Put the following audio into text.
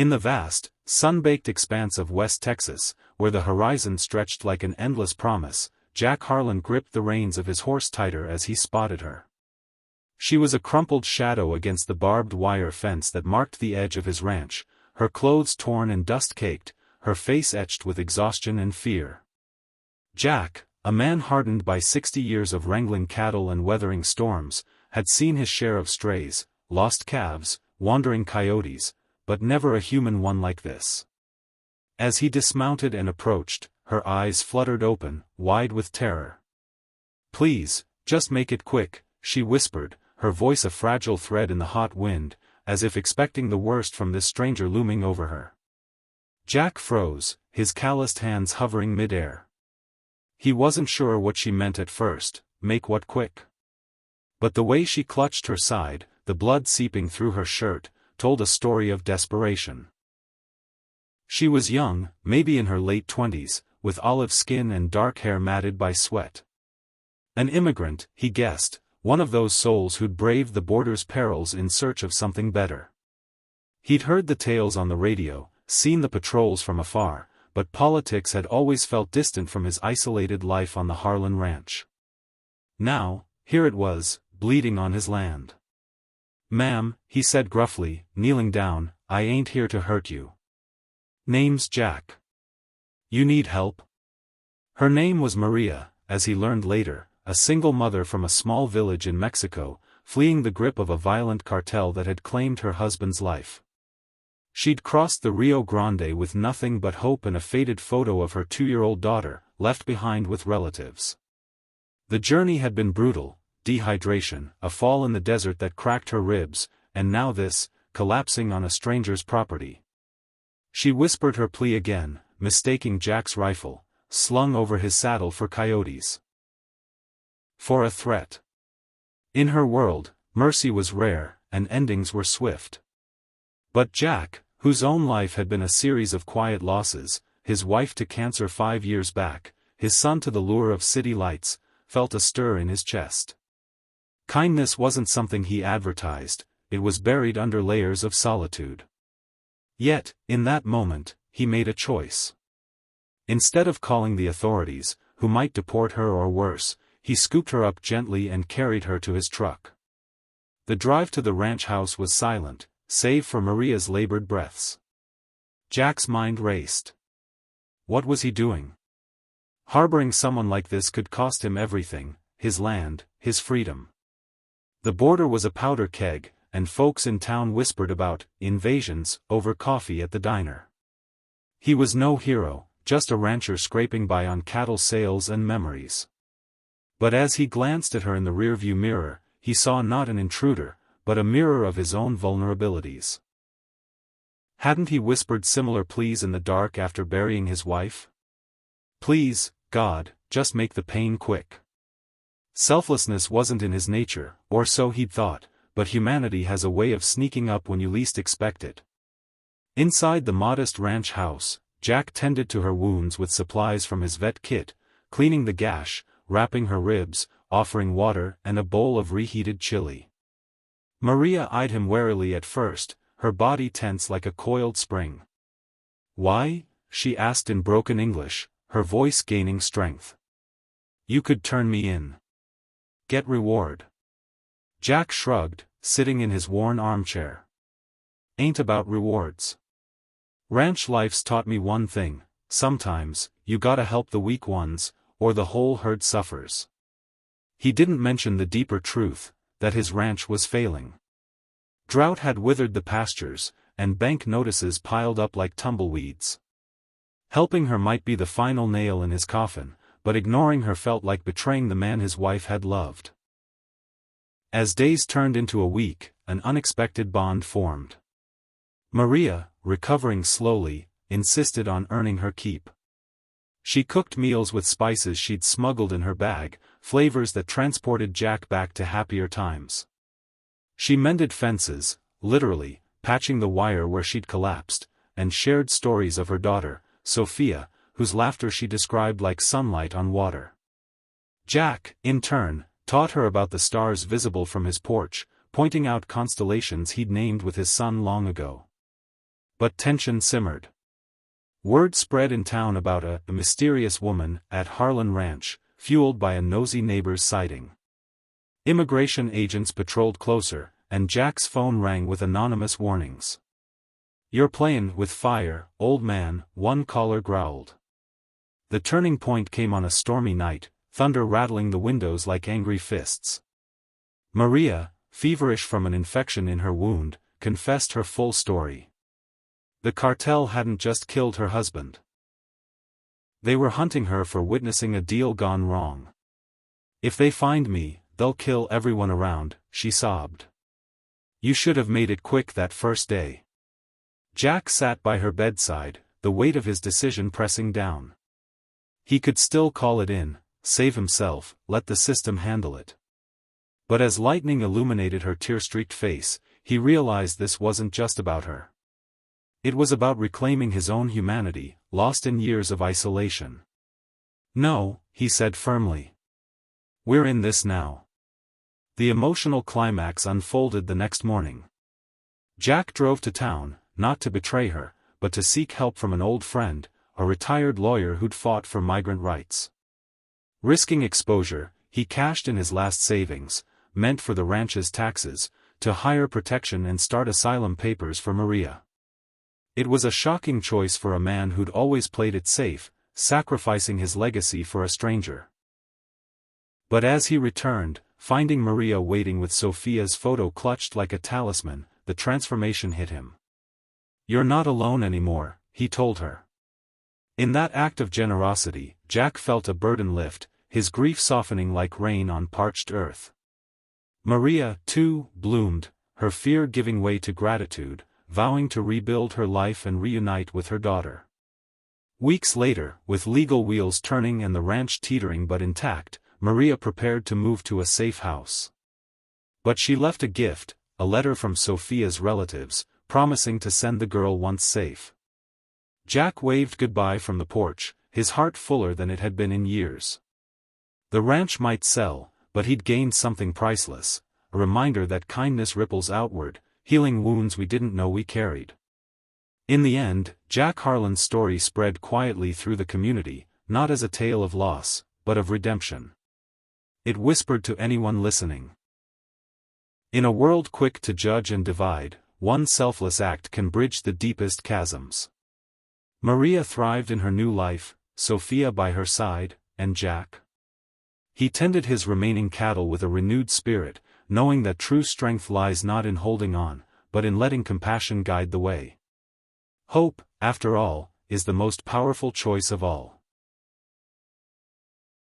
In the vast, sun-baked expanse of West Texas, where the horizon stretched like an endless promise, Jack Harlan gripped the reins of his horse tighter as he spotted her. She was a crumpled shadow against the barbed wire fence that marked the edge of his ranch, her clothes torn and dust-caked, her face etched with exhaustion and fear. Jack, a man hardened by 60 years of wrangling cattle and weathering storms, had seen his share of strays, lost calves, wandering coyotes, but never a human one like this. As he dismounted and approached, her eyes fluttered open, wide with terror. "Please, just make it quick," she whispered, her voice a fragile thread in the hot wind, as if expecting the worst from this stranger looming over her. Jack froze, his calloused hands hovering mid-air. He wasn't sure what she meant at first, make what quick? But the way she clutched her side, the blood seeping through her shirt, told a story of desperation. She was young, maybe in her late 20s, with olive skin and dark hair matted by sweat. An immigrant, he guessed, one of those souls who'd braved the border's perils in search of something better. He'd heard the tales on the radio, seen the patrols from afar, but politics had always felt distant from his isolated life on the Harlan ranch. Now, here it was, bleeding on his land. "Ma'am," he said gruffly, kneeling down, "I ain't here to hurt you. Name's Jack. You need help?" Her name was Maria, as he learned later, a single mother from a small village in Mexico, fleeing the grip of a violent cartel that had claimed her husband's life. She'd crossed the Rio Grande with nothing but hope and a faded photo of her 2-year-old daughter, left behind with relatives. The journey had been brutal, dehydration, a fall in the desert that cracked her ribs, and now this, collapsing on a stranger's property. She whispered her plea again, mistaking Jack's rifle, slung over his saddle for coyotes, for a threat. In her world, mercy was rare, and endings were swift. But Jack, whose own life had been a series of quiet losses, his wife to cancer 5 years back, his son to the lure of city lights, felt a stir in his chest. Kindness wasn't something he advertised, it was buried under layers of solitude. Yet, in that moment, he made a choice. Instead of calling the authorities, who might deport her or worse, he scooped her up gently and carried her to his truck. The drive to the ranch house was silent, save for Maria's labored breaths. Jack's mind raced. What was he doing? Harboring someone like this could cost him everything, his land, his freedom. The border was a powder keg, and folks in town whispered about invasions over coffee at the diner. He was no hero, just a rancher scraping by on cattle sales and memories. But as he glanced at her in the rearview mirror, he saw not an intruder, but a mirror of his own vulnerabilities. Hadn't he whispered similar pleas in the dark after burying his wife? Please, God, just make the pain quick. Selflessness wasn't in his nature, or so he'd thought, but humanity has a way of sneaking up when you least expect it. Inside the modest ranch house, Jack tended to her wounds with supplies from his vet kit, cleaning the gash, wrapping her ribs, offering water and a bowl of reheated chili. Maria eyed him warily at first, her body tense like a coiled spring. "Why?" she asked in broken English, her voice gaining strength. "You could turn me in. Get reward." Jack shrugged, sitting in his worn armchair. "Ain't about rewards. Ranch life's taught me one thing, sometimes, you gotta help the weak ones, or the whole herd suffers." He didn't mention the deeper truth, that his ranch was failing. Drought had withered the pastures, and bank notices piled up like tumbleweeds. Helping her might be the final nail in his coffin, but ignoring her felt like betraying the man his wife had loved. As days turned into a week, an unexpected bond formed. Maria, recovering slowly, insisted on earning her keep. She cooked meals with spices she'd smuggled in her bag, flavors that transported Jack back to happier times. She mended fences, literally, patching the wire where she'd collapsed, and shared stories of her daughter, Sophia, whose laughter she described like sunlight on water. Jack, in turn, taught her about the stars visible from his porch, pointing out constellations he'd named with his son long ago. But tension simmered. Word spread in town about a mysterious woman at Harlan Ranch, fueled by a nosy neighbor's sighting. Immigration agents patrolled closer, and Jack's phone rang with anonymous warnings. "You're playin' with fire, old man," one caller growled. The turning point came on a stormy night, thunder rattling the windows like angry fists. Maria, feverish from an infection in her wound, confessed her full story. The cartel hadn't just killed her husband. They were hunting her for witnessing a deal gone wrong. "If they find me, they'll kill everyone around," she sobbed. "You should have made it quick that first day." Jack sat by her bedside, the weight of his decision pressing down. He could still call it in, save himself, let the system handle it. But as lightning illuminated her tear-streaked face, he realized this wasn't just about her. It was about reclaiming his own humanity, lost in years of isolation. "No," he said firmly. "We're in this now." The emotional climax unfolded the next morning. Jack drove to town, not to betray her, but to seek help from an old friend, a retired lawyer who'd fought for migrant rights. Risking exposure, he cashed in his last savings, meant for the ranch's taxes, to hire protection and start asylum papers for Maria. It was a shocking choice for a man who'd always played it safe, sacrificing his legacy for a stranger. But as he returned, finding Maria waiting with Sophia's photo clutched like a talisman, the transformation hit him. "You're not alone anymore," he told her. In that act of generosity, Jack felt a burden lift, his grief softening like rain on parched earth. Maria, too, bloomed, her fear giving way to gratitude, vowing to rebuild her life and reunite with her daughter. Weeks later, with legal wheels turning and the ranch teetering but intact, Maria prepared to move to a safe house. But she left a gift, a letter from Sophia's relatives, promising to send the girl once safe. Jack waved goodbye from the porch, his heart fuller than it had been in years. The ranch might sell, but he'd gained something priceless, a reminder that kindness ripples outward, healing wounds we didn't know we carried. In the end, Jack Harlan's story spread quietly through the community, not as a tale of loss, but of redemption. It whispered to anyone listening. In a world quick to judge and divide, one selfless act can bridge the deepest chasms. Maria thrived in her new life, Sophia by her side, and Jack. He tended his remaining cattle with a renewed spirit, knowing that true strength lies not in holding on, but in letting compassion guide the way. Hope, after all, is the most powerful choice of all.